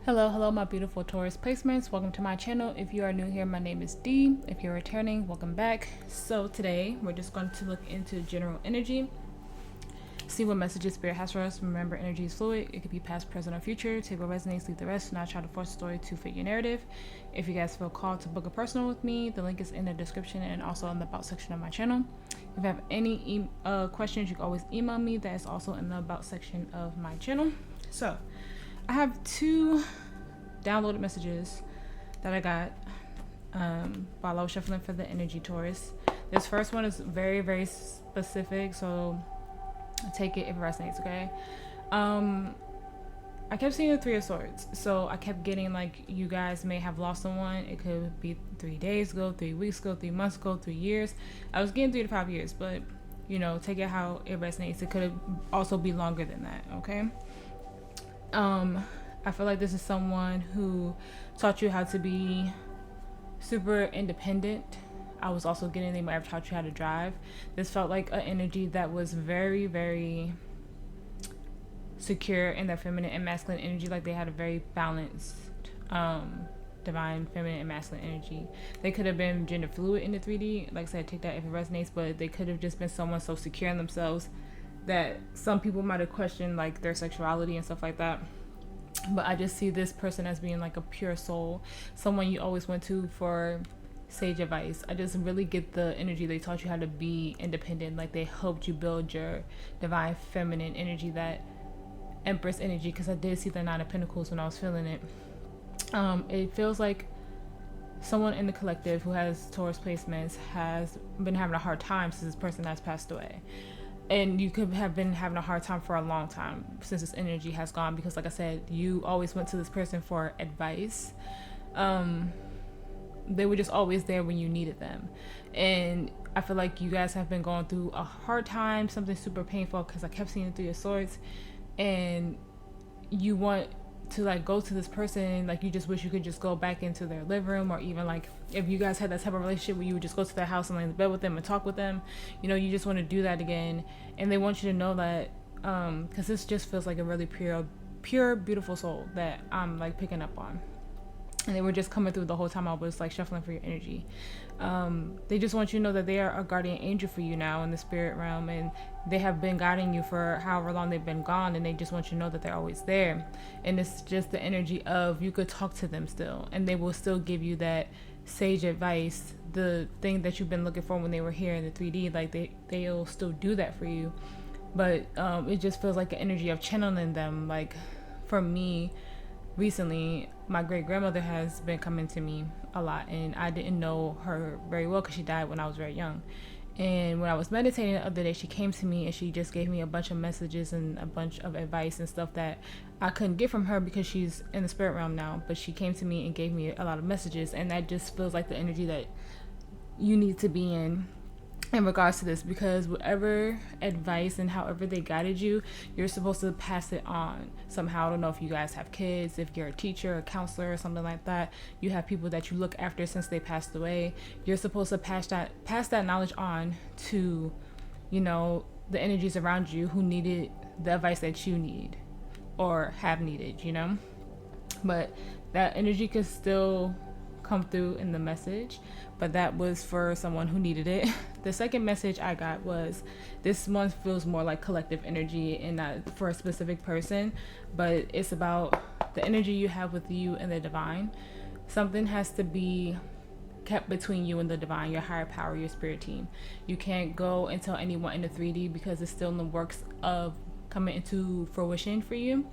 Hello, my beautiful Taurus placements. Welcome to my channel. If you are new here, my name is Dee. If you're returning, welcome back. So today we're just going to look into general energy, see what messages Spirit has for us. Remember, energy is fluid. It could be past, present, or future. Take what resonates, leave the rest. Do not try to force a story to fit your narrative. If you guys feel called to book a personal with me, the link is in the description and also in the about section of my channel. If you have any questions, you can always email me. That is also in the about section of my channel. So I have two downloaded messages that I got while I was shuffling for the energy, Taurus. This first one is very specific, so take it if it resonates, okay? I kept seeing the Three of Swords, so I kept getting like you guys may have lost someone. It could be 3 days ago, 3 weeks ago, 3 months ago, 3 years. I was getting 3 to 5 years, but you know, take it how it resonates. It could also be longer than that, okay? I feel like this is someone who taught you how to be super independent. I was also getting they might have taught you how to drive. This felt like an energy that was very secure in their feminine and masculine energy. Like they had a very balanced divine feminine and masculine energy. They could have been gender fluid in the 3D. Like I said, take that if it resonates, but they could have just been someone so secure in themselves that some people might have questioned like their sexuality and stuff like that. But I just see this person as being like a pure soul, someone you always went to for sage advice. I just really get the energy they taught you how to be independent. Like they helped you build your divine feminine energy, that Empress energy, because I did see the Nine of Pentacles when I was feeling it. It feels like someone in the collective who has Taurus placements has been having a hard time since this person has passed away. And you could have been having a hard time for a long time since this energy has gone, because like I said, you always went to this person for advice. They were just always there when you needed them. And I feel like you guys have been going through a hard time, something super painful, because I kept seeing it through your swords. And you want to like go to this person, like you just wish you could just go back into their living room, or even like if you guys had that type of relationship where you would just go to their house and lay in the bed with them and talk with them, you know, you just want to do that again. And they want you to know that because this just feels like a really pure beautiful soul that I'm like picking up on. And they were just coming through the whole time I was like shuffling for your energy. They just want you to know that they are a guardian angel for you now in the spirit realm, and they have been guiding you for however long they've been gone, and they just want you to know that they're always there. And it's just the energy of you could talk to them still, and they will still give you that sage advice, the thing that you've been looking for when they were here in the 3D. Like they'll still do that for you. But it just feels like an energy of channeling them. Like for me, recently my great grandmother has been coming to me a lot, and I didn't know her very well because she died when I was very young. And when I was meditating the other day, she came to me and she just gave me a bunch of messages and a bunch of advice and stuff that I couldn't get from her because she's in the spirit realm now. But she came to me and gave me a lot of messages, and that just feels like the energy that you need to be in regards to this, because whatever advice and however they guided you, you're supposed to pass it on somehow. I don't know if you guys have kids, if you're a teacher, a counselor, or something like that. You have people that you look after since they passed away. You're supposed to pass that knowledge on to, you know, the energies around you who needed the advice that you need or have needed, you know. But that energy could still come through in the message, but that was for someone who needed it. The second message I got was this month feels more like collective energy and not for a specific person, but it's about the energy you have with you and the divine. Something has to be kept between you and the divine, your higher power, your spirit team. You can't go and tell anyone in the 3D because it's still in the works of coming into fruition for you.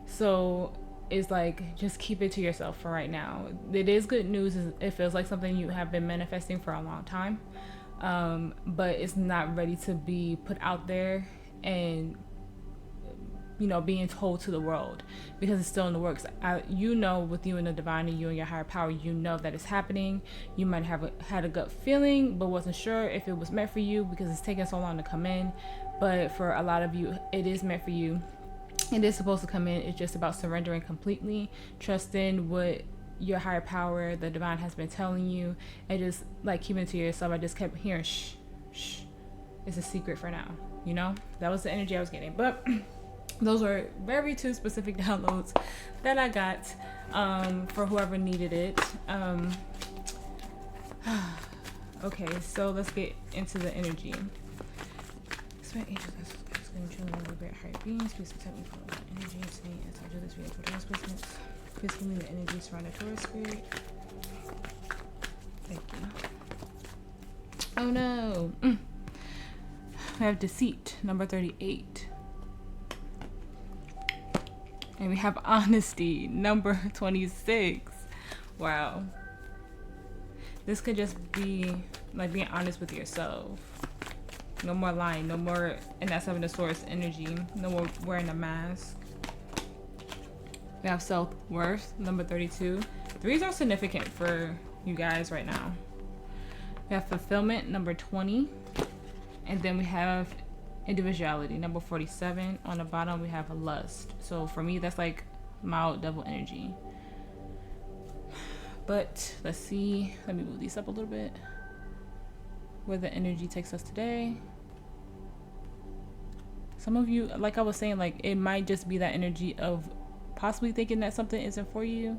So is like, just keep it to yourself for right now. It is good news. It feels like something you have been manifesting for a long time, but it's not ready to be put out there and, you know, being told to the world, because it's still in the works. You know, with you and the divine and you and your higher power, you know that it's happening. You might have had a gut feeling but wasn't sure if it was meant for you because it's taken so long to come in. But for a lot of you, it is meant for you. It is supposed to come in. It's just about surrendering completely, trusting what your higher power, the divine, has been telling you, and just like keeping it to yourself. I just kept hearing shh, it's a secret for now, you know. That was the energy I was getting. But Those were very two specific downloads that I got for whoever needed it. Okay, so let's get into the energy. Expect angels, guys, going to truly liberate higher beings. Please protect me from the energy today as I do this reading for Taurus placements. Please give me the energy surrounding Taurus spirit. Thank you. Oh no. We have deceit, number 38. And we have honesty, number 26. Wow. This could just be like being honest with yourself. No more lying, no more, and that's having the source energy. No more wearing a mask. We have self-worth, number 32. Threes are significant for you guys right now. We have fulfillment, number 20. And then we have individuality, number 47. On the bottom, we have a lust. So for me, that's like mild devil energy. But let's see. Let me move these up a little bit. Where the energy takes us today. Some of you, like I was saying, like it might just be that energy of possibly thinking that something isn't for you.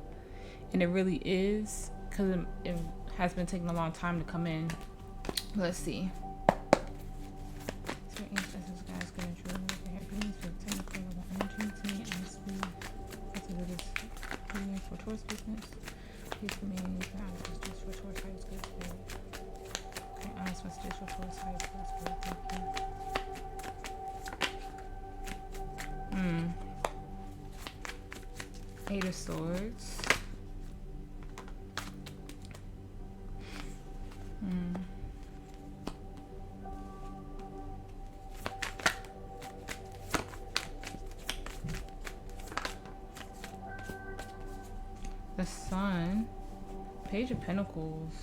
And it really is. Because it has been taking a long time to come in. Let's see. For Taurus business, please give me honest messages for Taurus high school spirit. Okay, honest messages for Taurus high school spirit. Thank you. 8 of Swords. The Sun, Page of Pentacles.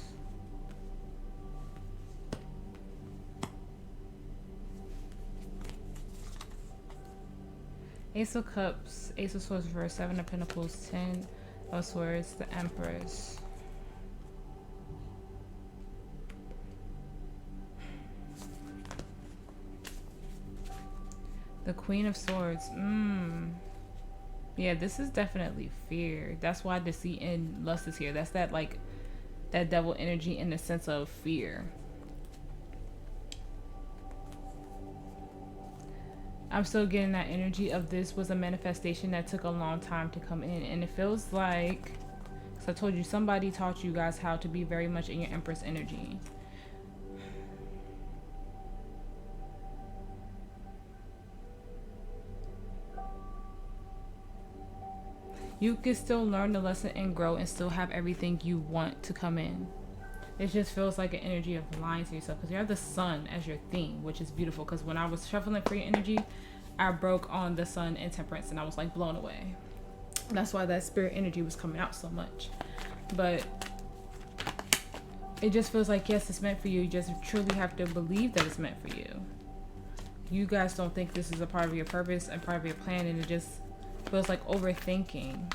Ace of Cups, Ace of Swords reverse, 7 of Pentacles, 10 of Swords, the Empress. The Queen of Swords. Yeah, this is definitely fear. That's why deceit and lust is here. That's that like that devil energy in the sense of fear. I'm still getting that energy of this was a manifestation that took a long time to come in. And it feels like, because I told you, somebody taught you guys how to be very much in your Empress energy. You can still learn the lesson and grow and still have everything you want to come in. It just feels like an energy of lying to yourself because you have the Sun as your theme, which is beautiful. Because when I was shuffling for your energy, I broke on the Sun and Temperance and I was like blown away. That's why that spirit energy was coming out so much. But it just feels like, yes, it's meant for you. You just truly have to believe that it's meant for you. You guys don't think this is a part of your purpose and part of your plan, and it just feels like overthinking.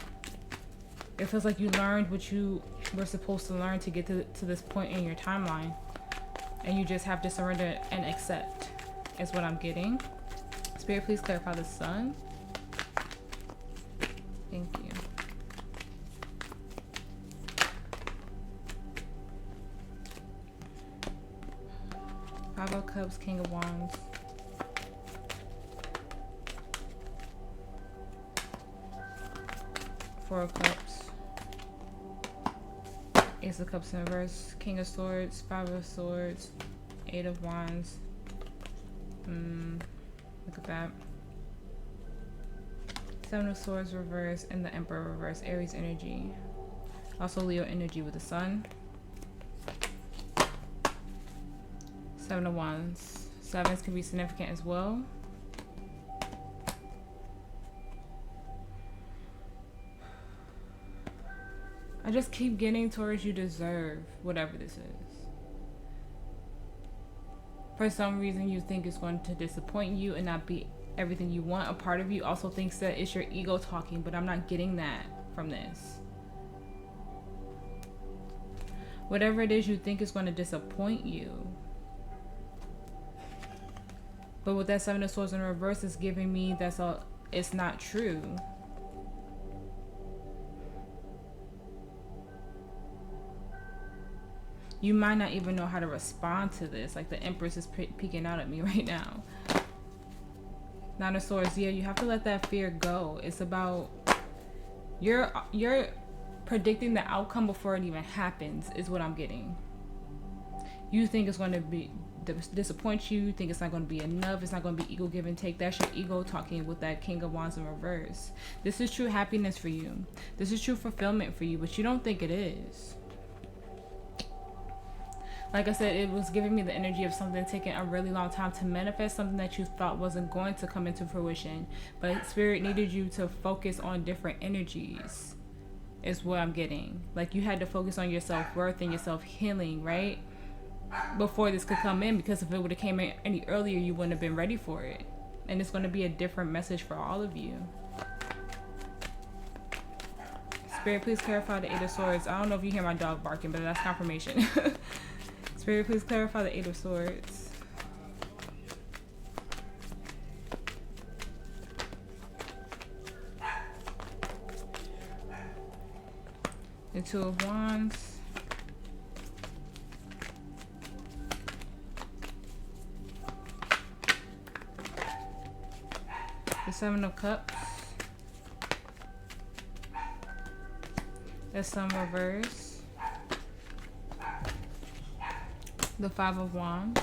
It feels like you learned what you were supposed to learn to get to this point in your timeline, and you just have to surrender and accept is what I'm getting. Spirit, please clarify the Sun. Thank you. Five of Cups, King of Wands. Four of Cups, Ace of Cups in reverse, King of Swords, Five of Swords, Eight of Wands. Look at that. Seven of Swords reverse and the Emperor reverse, Aries energy. Also Leo energy with the Sun. Seven of Wands. Sevens can be significant as well. I just keep getting towards you deserve whatever this is. For some reason you think it's going to disappoint you and not be everything you want. A part of you also thinks that it's your ego talking, but I'm not getting that from this. Whatever it is you think is going to disappoint you. But with that Seven of Swords in reverse, it's giving me that's it's not true. You might not even know how to respond to this. Like the Empress is peeking out at me right now. Nine of Swords. Yeah, you have to let that fear go. It's about you're predicting the outcome before it even happens is what I'm getting. You think it's going to be disappoint you, think it's not going to be enough, it's not going to be ego give and take. That's your ego talking with that King of Wands in reverse. This is true happiness for you. This is true fulfillment for you, but you don't think it is. Like I said, it was giving me the energy of something taking a really long time to manifest, something that you thought wasn't going to come into fruition, but Spirit needed you to focus on different energies is what I'm getting. Like you had to focus on your self-worth and your self-healing, right? Before this could come in, because if it would have came in any earlier, you wouldn't have been ready for it. And it's going to be a different message for all of you. Spirit, please clarify the Eight of Swords. I don't know if you hear my dog barking, but that's confirmation. Spirit, please clarify the Eight of Swords. The Two of Wands. The Seven of Cups. The Sun reverse. The Five of Wands.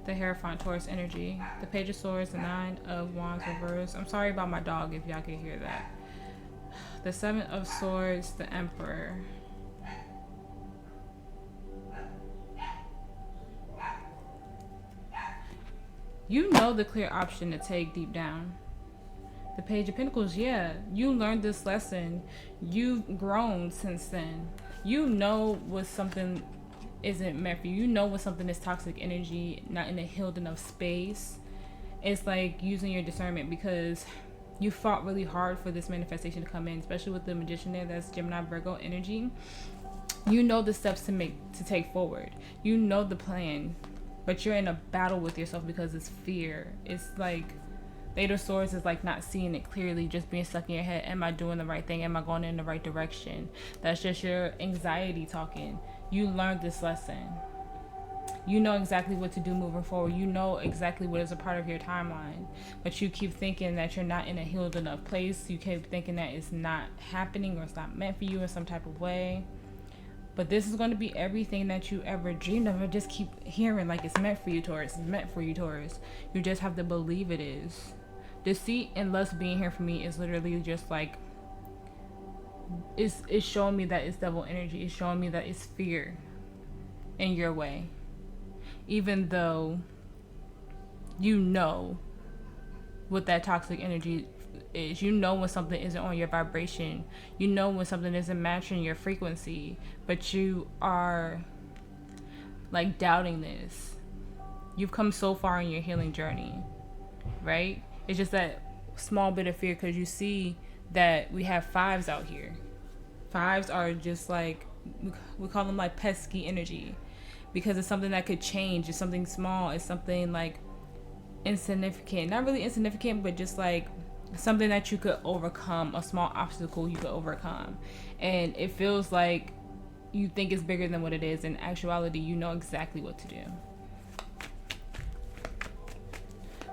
The Hierophant Taurus energy. The Page of Swords. The Nine of Wands reverse. I'm sorry about my dog if y'all can hear that. The Seven of Swords. The Emperor. You know the clear option to take deep down. The Page of Pentacles, yeah, you learned this lesson. You've grown since then. You know what something isn't meant for you. You know when something is toxic energy, not in a healed enough space. It's like using your discernment, because you fought really hard for this manifestation to come in, especially with the Magician there. That's Gemini Virgo energy. You know the steps to take forward. You know the plan, but you're in a battle with yourself because it's fear. It's like the Eight of Swords is like not seeing it clearly, just being stuck in your head. Am I doing the right thing? Am I going in the right direction? That's just your anxiety talking. You learned this lesson. You know exactly what to do moving forward. You know exactly what is a part of your timeline. But you keep thinking that you're not in a healed enough place. You keep thinking that it's not happening or it's not meant for you in some type of way. But this is going to be everything that you ever dreamed of. I just keep hearing like it's meant for you, Taurus. It's meant for you, Taurus. You just have to believe it is. Deceit and lust being here for me is literally just like, it's showing me that it's devil energy. It's showing me that it's fear in your way. Even though you know what that toxic energy is. You know when something isn't on your vibration. You know when something isn't matching your frequency. But you are like doubting this. You've come so far in your healing journey, right? It's just that small bit of fear, because you see that we have fives out here. Fives are just like, we call them like pesky energy, because it's something that could change. It's something small. It's something like insignificant. Not really insignificant, but just like something that you could overcome, a small obstacle you could overcome. And it feels like you think it's bigger than what it is. In actuality, you know exactly what to do.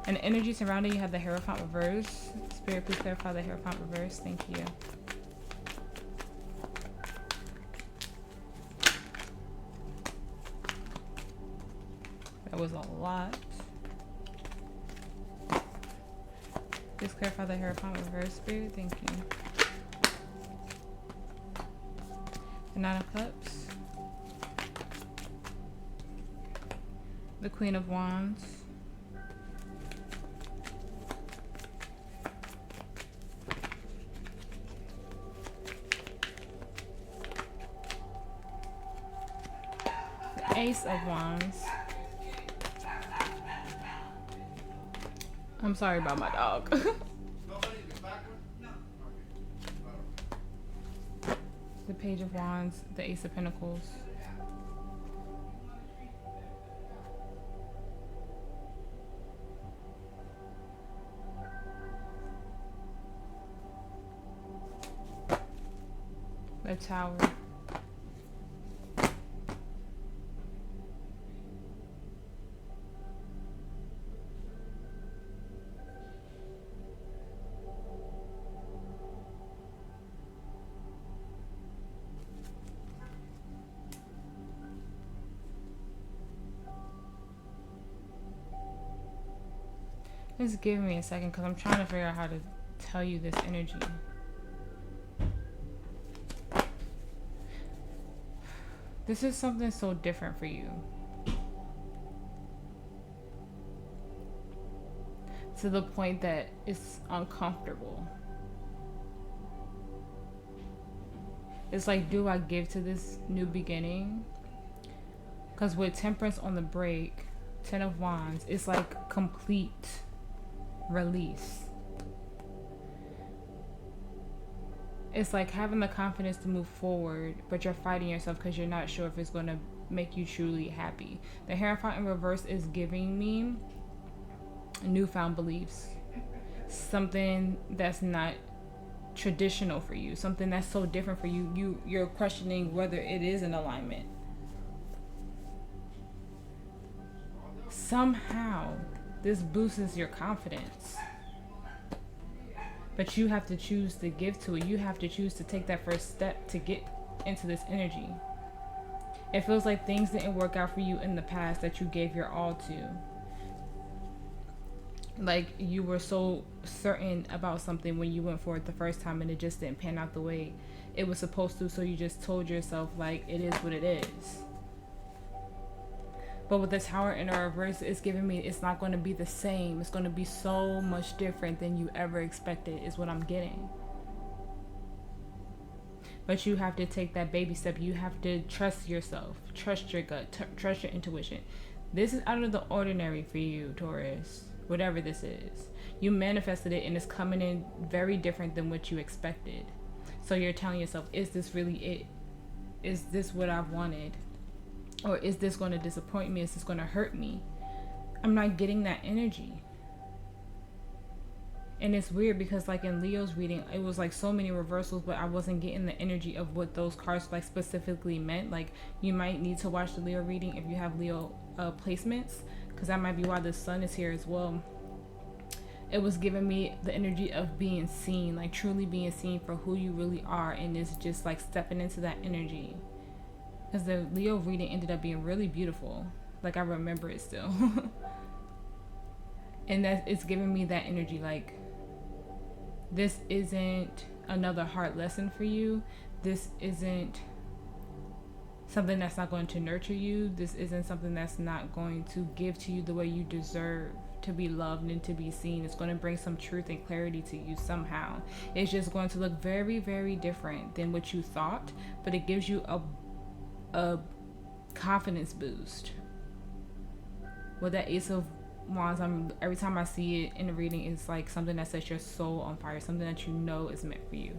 And the energy surrounding you have the Hierophant reverse. Spirit, please clarify the Hierophant reverse. Thank you. That was a lot. Please clarify the Hierophant reverse, Spirit. Thank you. The Nine of Cups. The Queen of Wands. The Ace of Wands. I'm sorry about my dog. The Page of Wands, the Ace of Pentacles. A Tower. Just give me a second because I'm trying to figure out how to tell you this energy. This is something so different for you. To the point that it's uncomfortable. It's like, do I give to this new beginning? Because with Temperance on the break, 10 of Wands, it's like complete release. It's like having the confidence to move forward, but you're fighting yourself because you're not sure if it's going to make you truly happy. The Hierophant in reverse is giving me newfound beliefs. Something that's not traditional for you. Something that's so different for you. You're questioning whether it is in alignment. Somehow, this boosts your confidence. But you have to choose to give to it. You have to choose to take that first step to get into this energy. It feels like things didn't work out for you in the past that you gave your all to. Like you were so certain about something when you went for it the first time and it just didn't pan out the way it was supposed to. So you just told yourself like it is what it is. But with the Tower in a reverse, it's giving me it's not going to be the same. It's going to be so much different than you ever expected is what I'm getting. But you have to take that baby step. You have to trust yourself. Trust your gut. Trust your intuition. This is out of the ordinary for you, Taurus. Whatever this is. You manifested it and it's coming in very different than what you expected. So you're telling yourself, is this really it? Is this what I've wanted? Or is this going to disappoint me? Is this going to hurt me? I'm not getting that energy. And it's weird because like in Leo's reading, it was like so many reversals, but I wasn't getting the energy of what those cards like specifically meant. Like you might need to watch the Leo reading if you have Leo placements, because that might be why the sun is here as well. It was giving me the energy of being seen, like truly being seen for who you really are. And it's just like stepping into that energy. Because the Leo reading ended up being really beautiful. Like I remember it still. And that it's giving me that energy. Like this isn't another hard lesson for you. This isn't something that's not going to nurture you. This isn't something that's not going to give to you the way you deserve to be loved and to be seen. It's going to bring some truth and clarity to you somehow. It's just going to look very, very different than what you thought. But it gives you a confidence boost. With that Ace of Wands, every time I see it in the reading, it's like something that sets your soul on fire, something that you know is meant for you.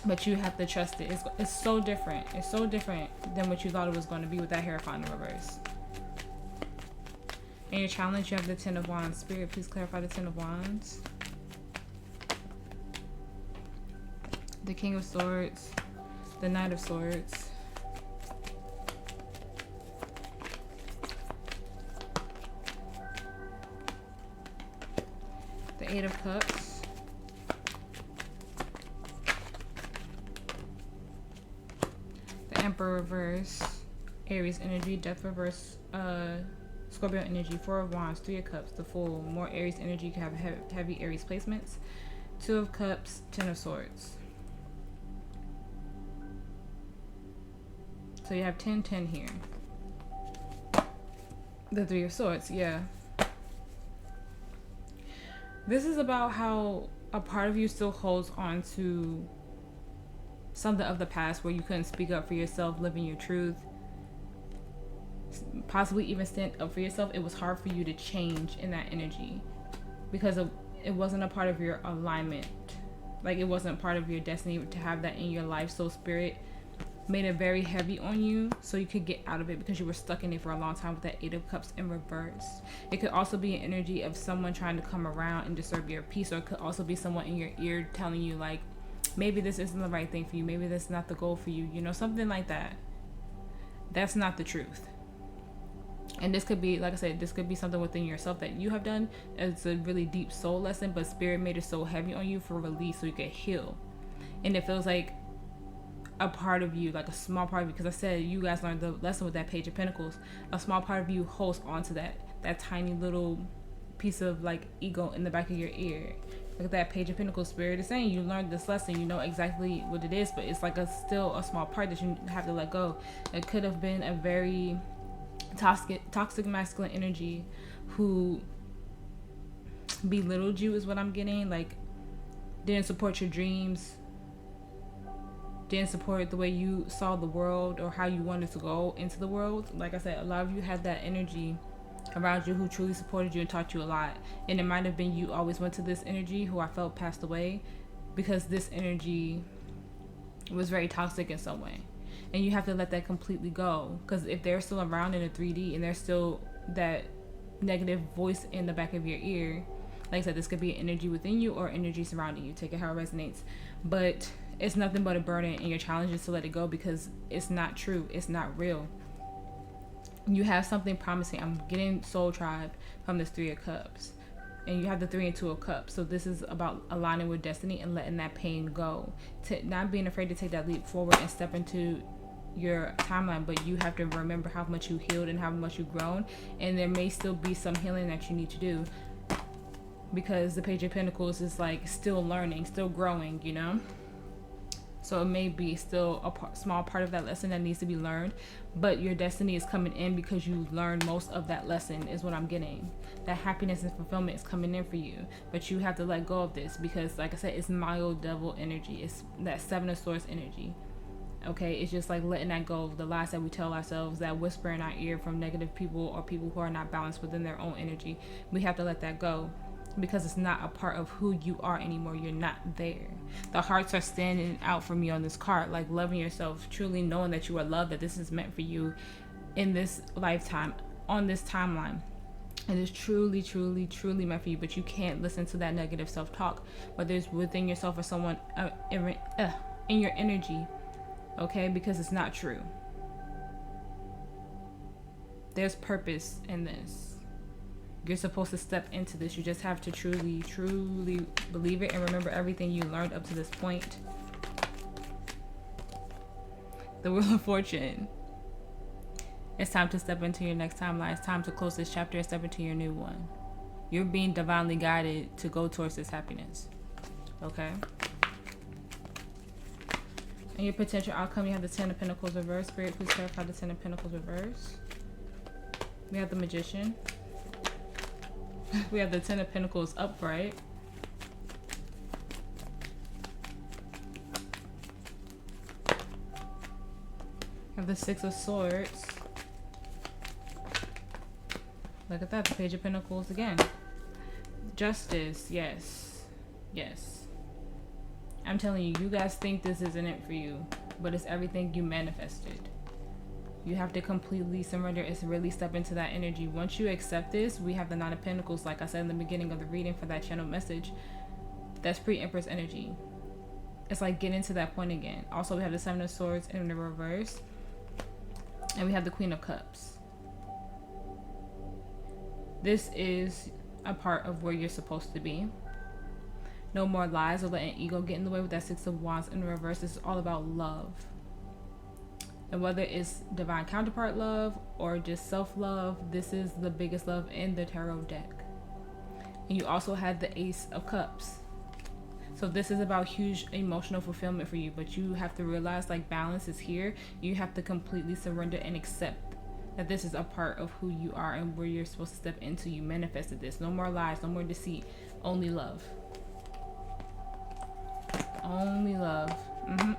But you have to trust it. It's so different. It's so different than what you thought it was going to be with that Hierophant in reverse. In your challenge, you have the 10 of Wands. Spirit, please clarify the 10 of Wands. The King of Swords. The Knight of Swords. The Eight of Cups. The Emperor reverse. Aries energy. Death reverse. Scorpio energy. Four of Wands. Three of Cups. The Fool. More Aries energy. You can have heavy Aries placements. Two of Cups. 10 of Swords. So you have 10, 10 here. The Three of Swords, yeah. This is about how a part of you still holds on to something of the past where you couldn't speak up for yourself, living your truth, possibly even stand up for yourself. It was hard for you to change in that energy because it wasn't a part of your alignment. Like it wasn't part of your destiny to have that in your life. So Spirit made it very heavy on you so you could get out of it because you were stuck in it for a long time with that Eight of Cups in reverse. It could also be an energy of someone trying to come around and disturb your peace, or it could also be someone in your ear telling you like, maybe this isn't the right thing for you. Maybe that's not the goal for you. You know, something like that. That's not the truth. And this could be, like I said, this could be something within yourself that you have done. It's a really deep soul lesson, but spirit made it so heavy on you for release so you could heal. And it feels like a part of you, like a small part of you, because I said you guys learned the lesson with that Page of Pentacles. A small part of you holds on to that tiny little piece of like ego in the back of your ear. Look at that Page of Pentacles. Spirit is saying you learned this lesson, you know exactly what it is, but it's like still a small part that you have to let go. It could have been a very toxic masculine energy who belittled you, is what I'm getting. Like, didn't support your dreams, didn't support the way you saw the world or how you wanted to go into the world. Like I said, a lot of you had that energy around you who truly supported you and taught you a lot. And it might have been you always went to this energy who I felt passed away, because this energy was very toxic in some way. And you have to let that completely go, because if they're still around in a 3D and there's still that negative voice in the back of your ear, like I said, this could be an energy within you or energy surrounding you. Take it how it resonates. But it's nothing but a burden, and your challenge is to let it go, because it's not true. It's not real. You have something promising. I'm getting Soul Tribe from this 3 of Cups. And you have the 3 and 2 of Cups. So this is about aligning with destiny and letting that pain go. Not being afraid to take that leap forward and step into your timeline. But you have to remember how much you healed and how much you've grown. And there may still be some healing that you need to do, because the Page of Pentacles is like still learning, still growing, you know. So it may be still a small part of that lesson that needs to be learned, but your destiny is coming in because you learned most of that lesson, is what I'm getting. That happiness and fulfillment is coming in for you, but you have to let go of this, because like I said, it's mild devil energy. It's that 7 of Swords energy. Okay, it's just like letting that go of the lies that we tell ourselves, that whisper in our ear from negative people or people who are not balanced within their own energy. We have to let that go, because it's not a part of who you are anymore. You're not there. The hearts are standing out for me on this card, like loving yourself, truly knowing that you are loved, that this is meant for you in this lifetime, on this timeline. It is truly, truly, truly meant for you, but you can't listen to that negative self-talk, whether it's within yourself or someone in your energy, okay? Because it's not true. There's purpose in this. You're supposed to step into this. You just have to truly, truly believe it and remember everything you learned up to this point. The Wheel of Fortune. It's time to step into your next timeline. It's time to close this chapter and step into your new one. You're being divinely guided to go towards this happiness. Okay? And your potential outcome, you have the 10 of Pentacles reverse. Spirit, please clarify the 10 of Pentacles reverse. We have the Magician. We have the 10 of Pentacles upright. We have the 6 of Swords. Look at that, the Page of Pentacles again. Justice, yes. Yes. I'm telling you, you guys think this isn't it for you, but it's everything you manifested. You have to completely surrender. It's really step into that energy. Once you accept this, we have the 9 of Pentacles, like I said in the beginning of the reading for that channel message. That's pre-Empress energy. It's like getting to that point again. Also, we have the 7 of Swords in the reverse. And we have the Queen of Cups. This is a part of where you're supposed to be. No more lies or letting ego get in the way with that 6 of Wands in the reverse. This is all about love. And whether it's divine counterpart love or just self-love, this is the biggest love in the tarot deck. And you also had the Ace of Cups. So this is about huge emotional fulfillment for you. But you have to realize, like, balance is here. You have to completely surrender and accept that this is a part of who you are and where you're supposed to step into. You manifested this. No more lies, no more deceit. Only love. Only love.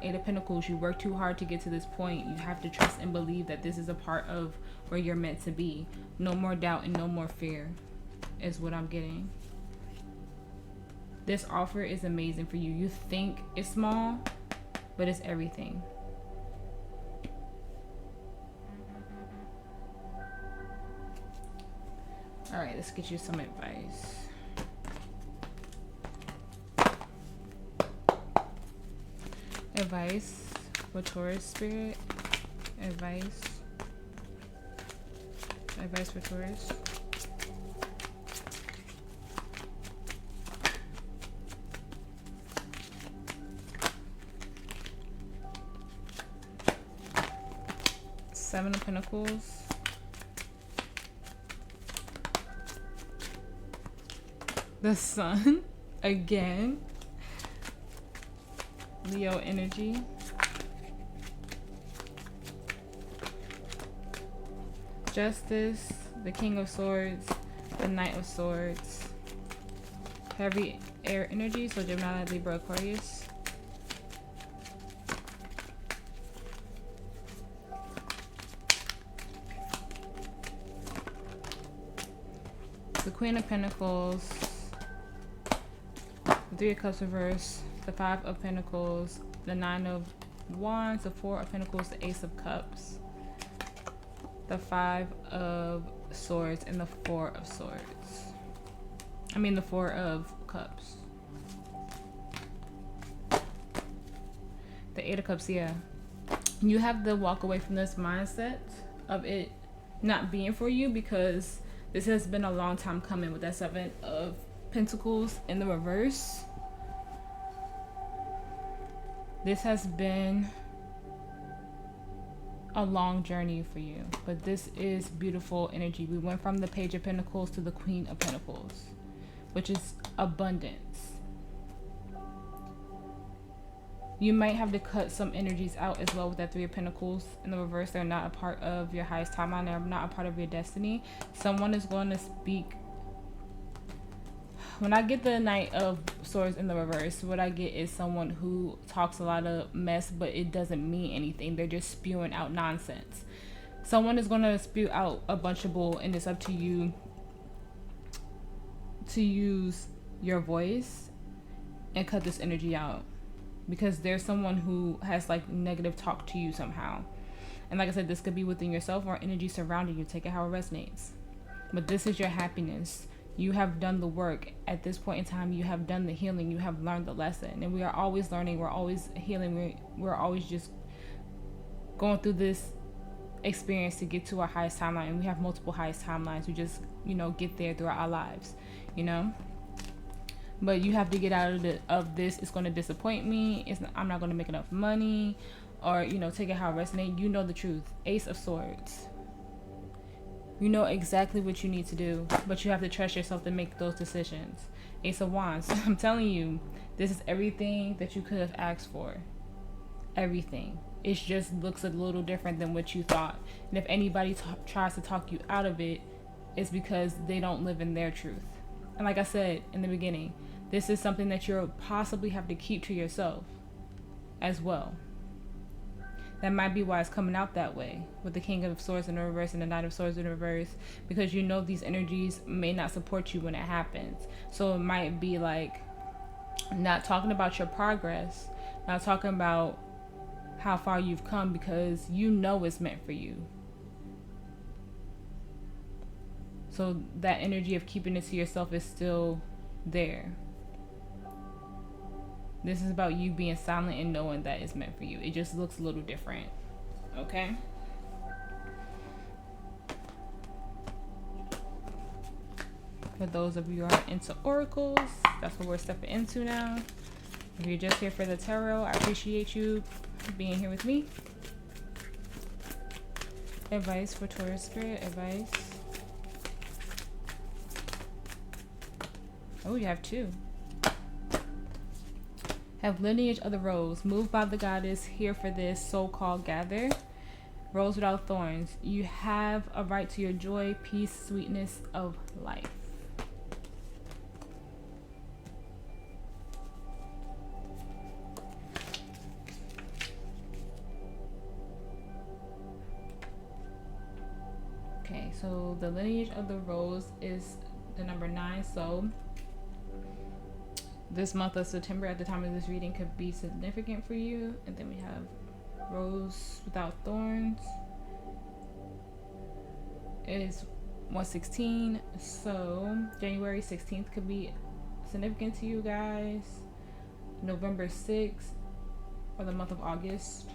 8 of Pentacles. You work too hard to get to this point. You have to trust and believe that this is a part of where you're meant to be. No more doubt and no more fear is what I'm getting. This offer is amazing for you. You think it's small, but it's everything. All right, let's get you some advice. Advice for Taurus spirit. Advice. Advice for Taurus. Seven of Pentacles. The Sun again. Leo energy. Justice, the King of Swords, the Knight of Swords. Heavy air energy, so Gemini, Libra, Aquarius. The Queen of Pentacles, the Three of Cups reverse, the Five of Pentacles, the Nine of Wands, the Four of Pentacles, the Ace of Cups, the Five of Swords, and the Four of Swords. I mean the Four of Cups. The Eight of Cups, yeah. You have to walk away from this mindset of it not being for you, because this has been a long time coming with that Seven of Pentacles in the reverse. This has been a long journey for you, but this is beautiful energy. We went from the Page of Pentacles to the Queen of Pentacles, which is abundance. You might have to cut some energies out as well with that Three of Pentacles in the reverse. They're not a part of your highest timeline. They're not a part of your destiny. Someone is going to speak. When I get the Knight of Swords in the reverse, what I get is someone who talks a lot of mess, but it doesn't mean anything. They're just spewing out nonsense. Someone is going to spew out a bunch of bull, and it's up to you to use your voice and cut this energy out, because there's someone who has like negative talk to you somehow. And like I said, this could be within yourself or energy surrounding you. Take it how it resonates. But this is your happiness. You have done the work. At this point in time, you have done the healing. You have learned the lesson. And we are always learning. We're always healing. We're always just going through this experience to get to our highest timeline. And we have multiple highest timelines. We just, get there throughout our lives, But you have to get out of this. It's going to disappoint me. I'm not going to make enough money. Or, take it how it resonates. You know the truth. Ace of Swords. You know exactly what you need to do, but you have to trust yourself to make those decisions. Ace of Wands. I'm telling you, this is everything that you could have asked for. Everything. It just looks a little different than what you thought. And if anybody tries to talk you out of it, it's because they don't live in their truth. And like I said in the beginning, this is something that you'll possibly have to keep to yourself as well. That might be why it's coming out that way with the King of Swords in the reverse and the Knight of Swords in the reverse, because these energies may not support you when it happens. So it might be like not talking about your progress, not talking about how far you've come, because it's meant for you. So that energy of keeping it to yourself is still there. This is about you being silent and knowing that it's meant for you. It just looks a little different. Okay? For those of you who are into oracles, that's what we're stepping into now. If you're just here for the tarot, I appreciate you being here with me. Advice for Taurus spirit. Advice. Oh, you have two. Have lineage of the rose, moved by the goddess, here for this so-called gather. Rose without thorns. You have a right to your joy, peace, sweetness of life. Okay, so the lineage of the rose is the number 9, so this month of September at the time of this reading could be significant for you. And then we have Rose Without Thorns is 116, so January 16th could be significant to you guys. November 6th for the month of August.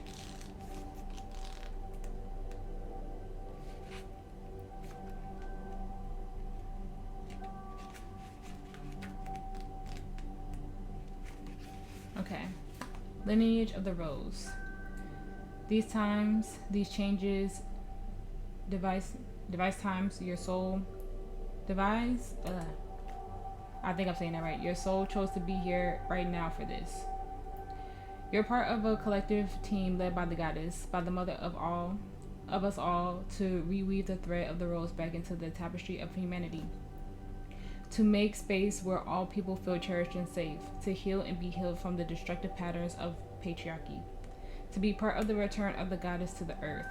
Okay. Lineage of the Rose. These times, these changes, device times, your soul devise. I think I'm saying that right. Your soul chose to be here right now for this. You're part of a collective team led by the goddess, by the mother of us all, to reweave the thread of the rose back into the tapestry of humanity. To make space where all people feel cherished and safe, to heal and be healed from the destructive patterns of patriarchy, to be part of the return of the goddess to the earth.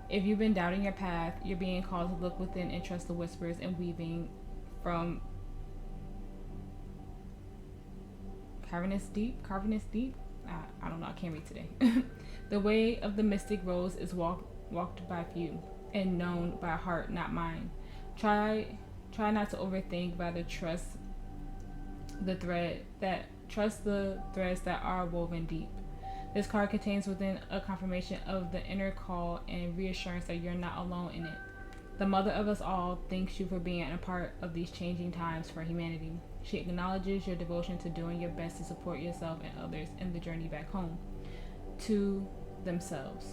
If you've been doubting your path, you're being called to look within and trust the whispers and weaving from Cavernous Deep? I don't know, I can't read today. The way of the mystic rose is walked by few and known by heart, not mind. Try not to overthink, rather trust the threads that are woven deep. This card contains within a confirmation of the inner call and reassurance that you're not alone in it. The mother of us all thanks you for being a part of these changing times for humanity. She acknowledges your devotion to doing your best to support yourself and others in the journey back home, to themselves,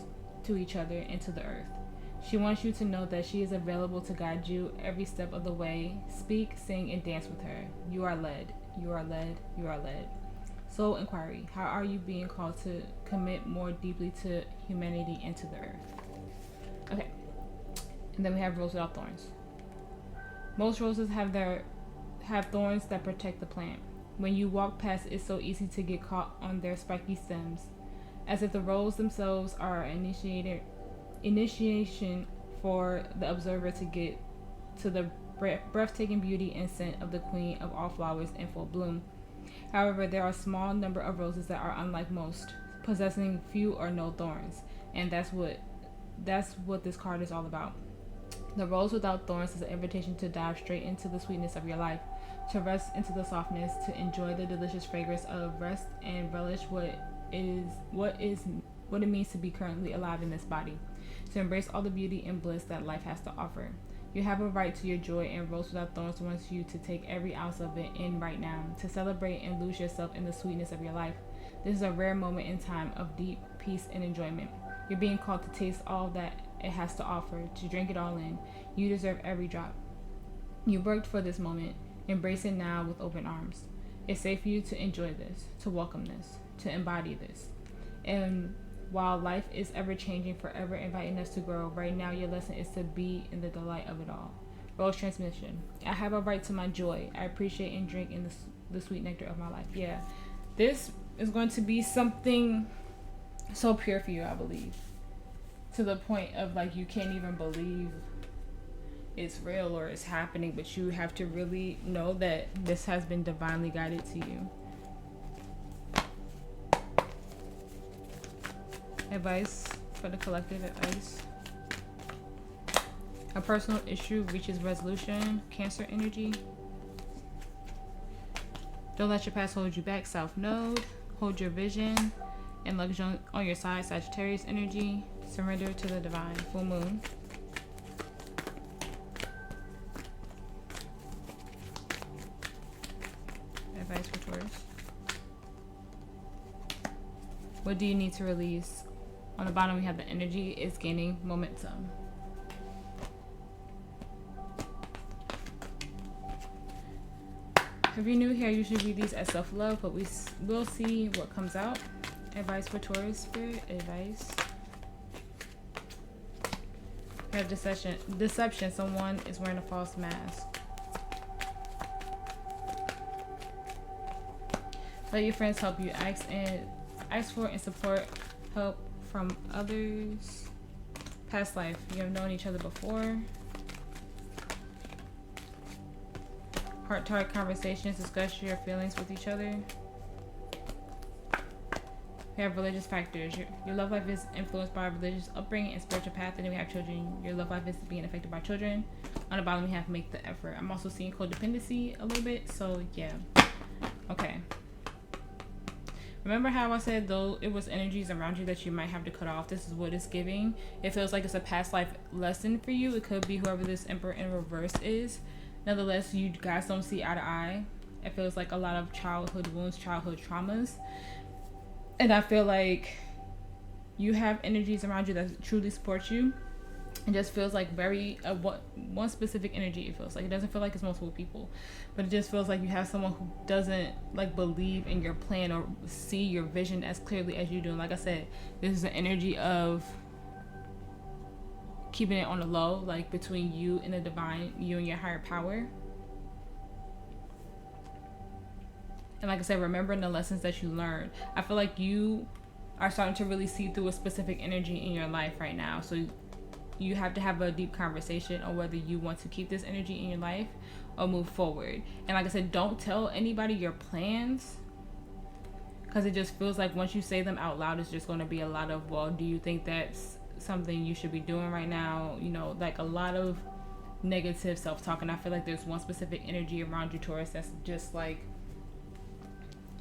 to each other, and to the earth. She wants you to know that she is available to guide you every step of the way. Speak, sing, and dance with her. You are led. You are led. You are led. Soul inquiry. How are you being called to commit more deeply to humanity and to the earth? Okay. And then we have rose without thorns. Most roses have thorns that protect the plant. When you walk past, it's so easy to get caught on their spiky stems, as if the roses themselves are an initiation for the observer to get to the breathtaking beauty and scent of the queen of all flowers in full bloom. However, there are a small number of roses that are unlike most, possessing few or no thorns, and that's what this card is all about. The rose without thorns is an invitation to dive straight into the sweetness of your life, to rest into the softness, to enjoy the delicious fragrance of rest and relish what it means to be currently alive in this body, to embrace all the beauty and bliss that life has to offer. You have a right to your joy, and Rose Without Thorns wants you to take every ounce of it in right now, to celebrate and lose yourself in the sweetness of your life. This is a rare moment in time of deep peace and enjoyment. You're being called to taste all that it has to offer, to drink it all in. You deserve every drop. You worked for this moment. Embrace it now with open arms. It's safe for you to enjoy this, to welcome this, to embody this. And while life is ever changing, forever inviting us to grow, right now your lesson is to be in the delight of it all. Rose transmission. I have a right to my joy. I appreciate and drink in the sweet nectar of my life. Yeah, this is going to be something so pure for you, I believe, to the point of like you can't even believe it's real or it's happening, but you have to really know that this has been divinely guided to you. Advice for the collective advice. A personal issue reaches resolution. Cancer energy. Don't let your past hold you back. South Node. Hold your vision and luggage on your side. Sagittarius energy. Surrender to the divine. Full moon. Advice for Taurus. What do you need to release? On the bottom, we have the energy is gaining momentum. If you're new here, you should read these as self-love, but we will see what comes out. Advice for Taurus spirit. Advice. We have deception. Someone is wearing a false mask. Let your friends help you. Ask for and support help from others. Past life. You have known each other before. Heart-to-heart conversations. Discuss your feelings with each other. We have religious factors. Your love life is influenced by religious upbringing and spiritual path. And then we have children. Your love life is being affected by children. On the bottom, we have make the effort. I'm also seeing codependency a little bit. So, yeah. Okay. Remember how I said though it was energies around you that you might have to cut off? This is what it's giving. It feels like it's a past life lesson for you. It could be whoever this Emperor in reverse is. Nonetheless, you guys don't see eye to eye. It feels like a lot of childhood wounds, childhood traumas. And I feel like you have energies around you that truly support you. It just feels like very one specific energy. It feels like it doesn't feel like it's multiple people, but it just feels like you have someone who doesn't like believe in your plan or see your vision as clearly as you do. And like I said, this is an energy of keeping it on the low, like between you and the divine, you and your higher power. And like I said, remembering the lessons that you learned. I feel like you are starting to really see through a specific energy in your life right now. So you have to have a deep conversation on whether you want to keep this energy in your life or move forward. And like I said, don't tell anybody your plans, because it just feels like once you say them out loud, it's just going to be a lot of, well, do you think that's something you should be doing right now? You know, like a lot of negative self-talk. And I feel like there's one specific energy around you, Taurus, that's just like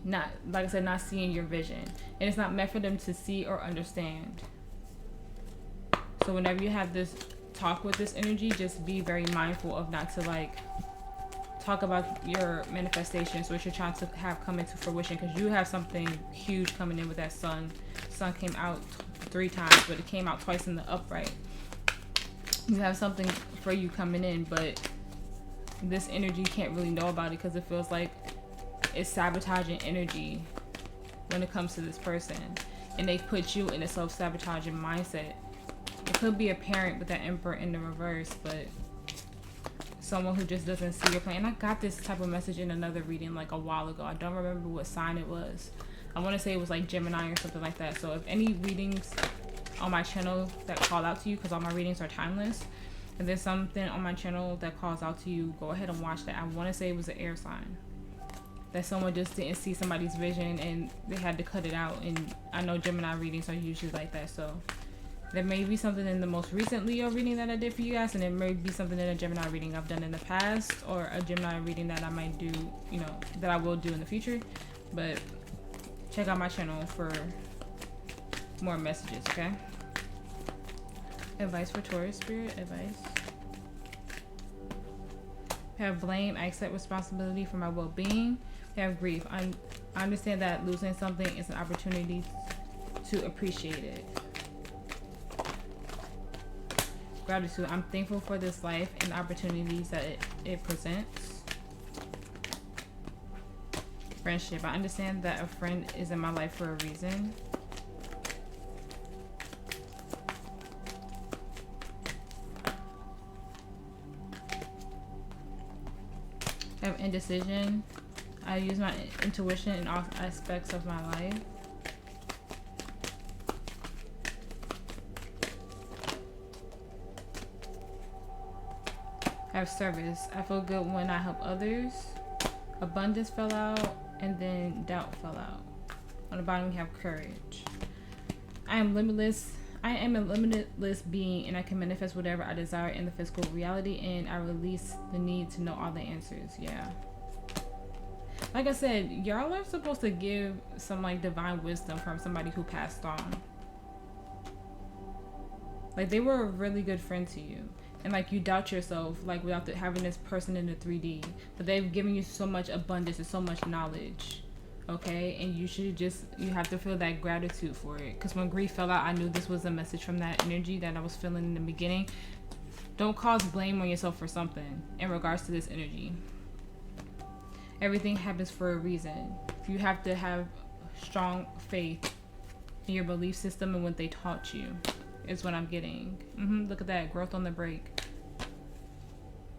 not, like I said, not seeing your vision. And it's not meant for them to see or understand. So whenever you have this talk with this energy, just be very mindful of not to like talk about your manifestations, which you're trying to have come into fruition, because you have something huge coming in with that sun. Sun came out 3 times, but it came out twice in the upright. You have something for you coming in, but this energy can't really know about it because it feels like it's sabotaging energy when it comes to this person, and they put you in a self-sabotaging mindset. It could be a parent with that Emperor in the reverse, but someone who just doesn't see your plan. And I got this type of message in another reading like a while ago. I don't remember what sign it was. I want to say it was like Gemini or something like that. So if any readings on my channel that call out to you, because all my readings are timeless, if there's something on my channel that calls out to you, go ahead and watch that. I want to say it was an air sign. That someone just didn't see somebody's vision and they had to cut it out. And I know Gemini readings are usually like that, so there may be something in the most recent Leo reading that I did for you guys, and there may be something in a Gemini reading I've done in the past, or a Gemini reading that I might do, you know, that I will do in the future. But check out my channel for more messages, okay? Advice for Taurus, Spirit, advice. I have blame. I accept responsibility for my well-being. I have grief. I understand that losing something is an opportunity to appreciate it. Gratitude. I'm thankful for this life and opportunities that it presents. Friendship. I understand that a friend is in my life for a reason. I have indecision. I use my intuition in all aspects of my life. I have service. I feel good when I help others. Abundance fell out, and then doubt fell out. On the bottom we have courage. I am limitless. I am a limitless being, and I can manifest whatever I desire in the physical reality, and I release the need to know all the answers. Yeah. Like I said, y'all are supposed to give some like divine wisdom from somebody who passed on. Like they were a really good friend to you. And like you doubt yourself, like without having this person in the 3D, but they've given you so much abundance and so much knowledge, okay? And you have to feel that gratitude for it. Because when grief fell out, I knew this was a message from that energy that I was feeling in the beginning. Don't cause blame on yourself for something in regards to this energy. Everything happens for a reason. You have to have strong faith in your belief system and what they taught you. Is what I'm getting. Look at that growth on the break.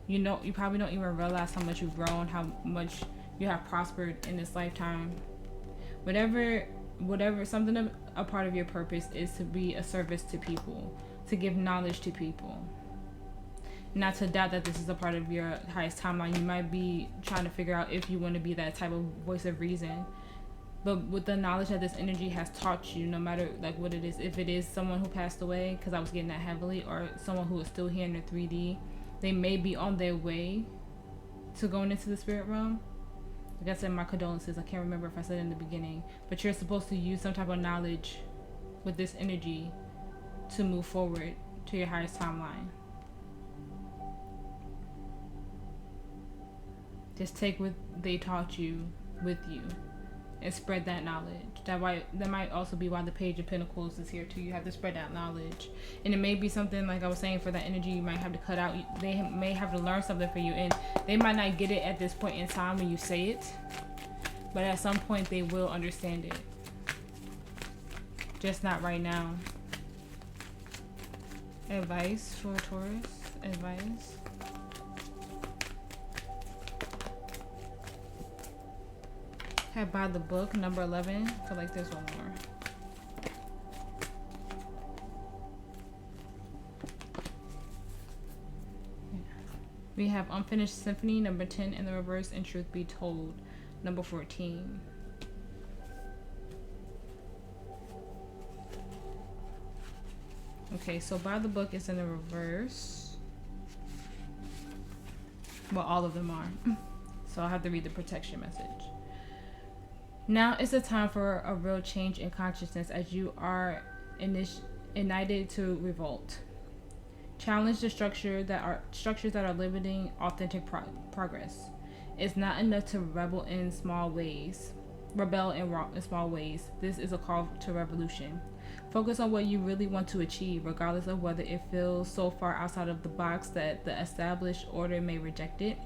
You know, you probably don't even realize how much you've grown, how much you have prospered in this lifetime. Whatever, something a part of your purpose is to be a service to people, to give knowledge to people. Not to doubt that this is a part of your highest timeline. You might be trying to figure out if you want to be that type of voice of reason. But with the knowledge that this energy has taught you, no matter like what it is, if it is someone who passed away, because I was getting that heavily, or someone who is still here in the 3D, they may be on their way to going into the spirit realm. Like I said, my condolences. I can't remember if I said it in the beginning, but you're supposed to use some type of knowledge with this energy to move forward to your highest timeline. Just take what they taught you with you and spread that knowledge. That might also be why the Page of Pentacles is here too. You have to spread that knowledge. And it may be something, like I was saying, for that energy you might have to cut out. They may have to learn something for you, and they might not get it at this point in time when you say it, but at some point they will understand it. Just not right now. Advice for Taurus. Advice. Have By the Book, number 11. I feel like there's one more. Yeah. We have Unfinished Symphony, number 10 in the reverse, and Truth Be Told, number 14. Okay, so By the Book is in the reverse. Well, all of them are. So I'll have to read the protection message. Now is the time for a real change in consciousness as you are ignited to revolt. Challenge the structures that are limiting authentic progress. It's not enough to rebel in small ways. This is a call to revolution. Focus on what you really want to achieve, regardless of whether it feels so far outside of the box that the established order may reject it.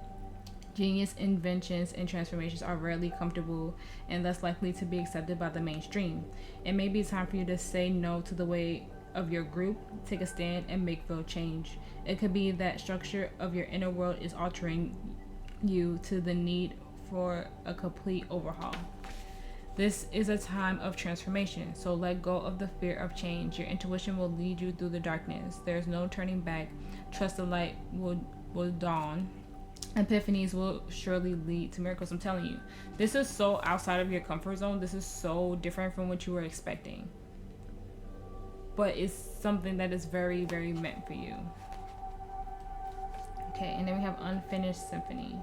Genius inventions and transformations are rarely comfortable and less likely to be accepted by the mainstream. It may be time for you to say no to the way of your group, take a stand, and make real change. It could be that structure of your inner world is altering you to the need for a complete overhaul. This is a time of transformation, so let go of the fear of change. Your intuition will lead you through the darkness. There's no turning back. Trust the light will dawn. Epiphanies will surely lead to miracles. I'm telling you, this is so outside of your comfort zone. This is so different from what you were expecting, but it's something that is very, very meant for you. Okay, and then we have Unfinished Symphony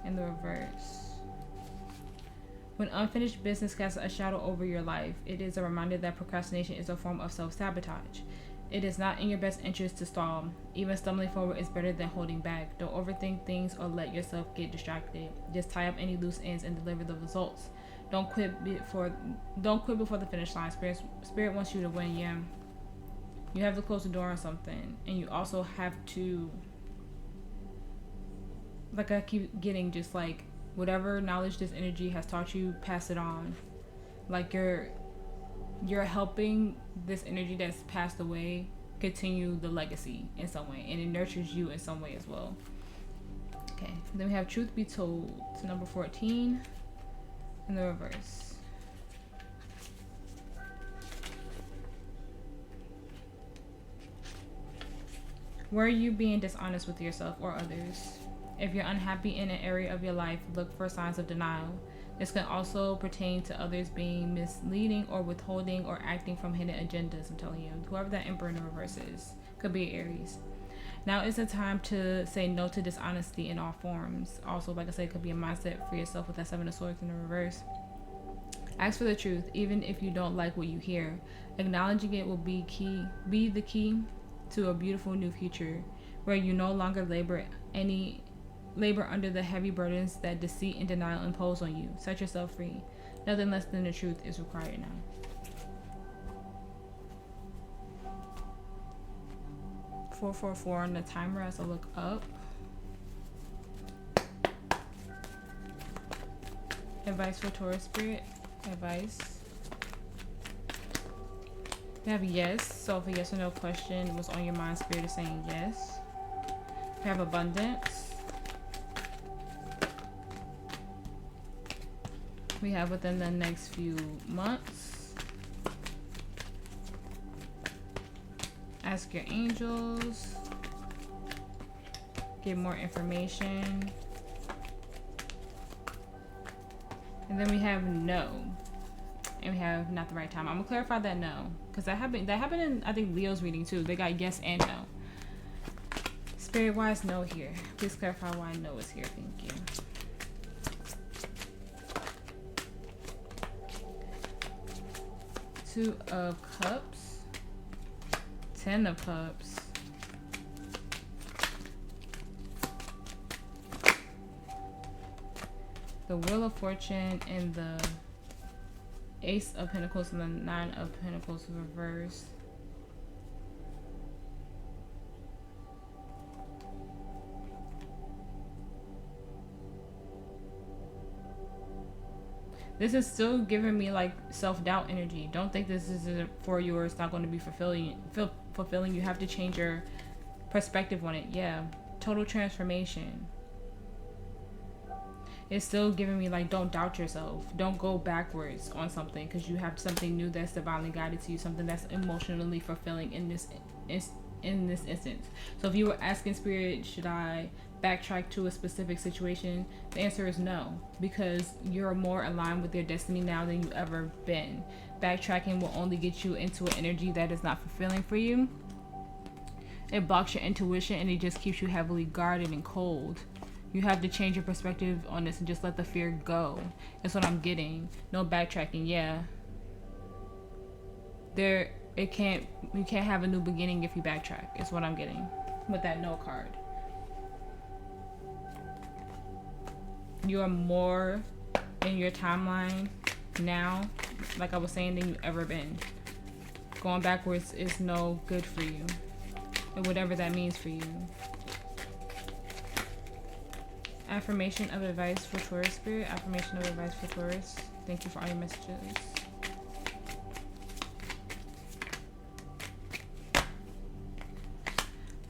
in the reverse. When unfinished business casts a shadow over your life, it is a reminder that procrastination is a form of self-sabotage. It is not in your best interest to stall. Even stumbling forward is better than holding back. Don't overthink things or let yourself get distracted. Just tie up any loose ends and deliver the results. Don't quit before the finish line. Spirit wants you to win, yeah. You have to close the door on something, and you also have to, like I keep getting, just like whatever knowledge this energy has taught you, pass it on. Like you're helping this energy that's passed away continue the legacy in some way, and it nurtures you in some way as well. Okay, then we have Truth Be Told, to number 14 in the reverse. Where are you being dishonest with yourself or others? If you're unhappy in an area of your life, look for signs of denial. This can also pertain to others being misleading or withholding or acting from hidden agendas. I'm telling you, whoever that Emperor in the reverse is, could be Aries. Now is the time to say no to dishonesty in all forms. Also, like I said, it could be a mindset for yourself with that Seven of Swords in the reverse. Ask for the truth, even if you don't like what you hear. Acknowledging it will be the key to a beautiful new future, where you no longer labor under the heavy burdens that deceit and denial impose on you. Set yourself free. Nothing less than the truth is required now. 444 on the timer as I look up. Advice for Taurus Spirit. Advice. We have yes. So if a yes or no question was on your mind, Spirit is saying yes. We have abundance. We have within the next few months. Ask your angels. Get more information. And then we have no. And we have not the right time. I'm gonna clarify that no, because that happened in, I think, Leo's reading too. They got yes and no. Spirit, why is no here? Please clarify why no is here. Thank you. Two of Cups, 10 of Cups, the Wheel of Fortune, and the Ace of Pentacles and the Nine of Pentacles reversed. This is still giving me like self-doubt energy. Don't think this isn't for you or it's not going to be fulfilling. You have to change your perspective on it. Yeah, total transformation. It's still giving me like, don't doubt yourself. Don't go backwards on something because you have something new that's divinely guided to you, something that's emotionally fulfilling in this instance. So if you were asking Spirit, should I backtrack to a specific situation, the answer is no, because you're more aligned with your destiny now than you ever been. Backtracking will only get you into an energy that is not fulfilling for you. It blocks your intuition and it just keeps you heavily guarded and cold. You have to change your perspective on this and just let the fear go. That's what I'm getting. No backtracking. Yeah, you can't have a new beginning if you backtrack, is what I'm getting with that no card. You are more in your timeline now, like I was saying, than you've ever been. Going backwards is no good for you, and whatever that means for you. Affirmation of advice for Taurus, Spirit. Affirmation of advice for Taurus. Thank you for all your messages.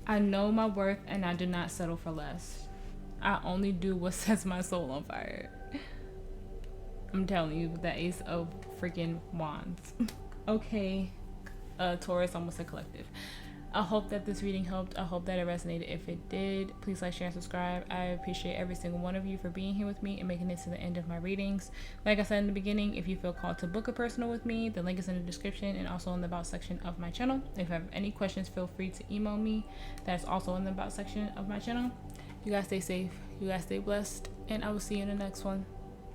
I know my worth and I do not settle for less. I only do what sets my soul on fire. I'm telling you, the Ace of freaking Wands. Okay, Taurus, almost a collective. I hope that this reading helped. I hope that it resonated. If it did, please like, share, and subscribe. I appreciate every single one of you for being here with me and making it to the end of my readings. Like I said in the beginning, if you feel called to book a personal with me, the link is in the description and also in the about section of my channel. If you have any questions, feel free to email me. That's also in the about section of my channel. You guys stay safe. You guys stay blessed. And I will see you in the next one.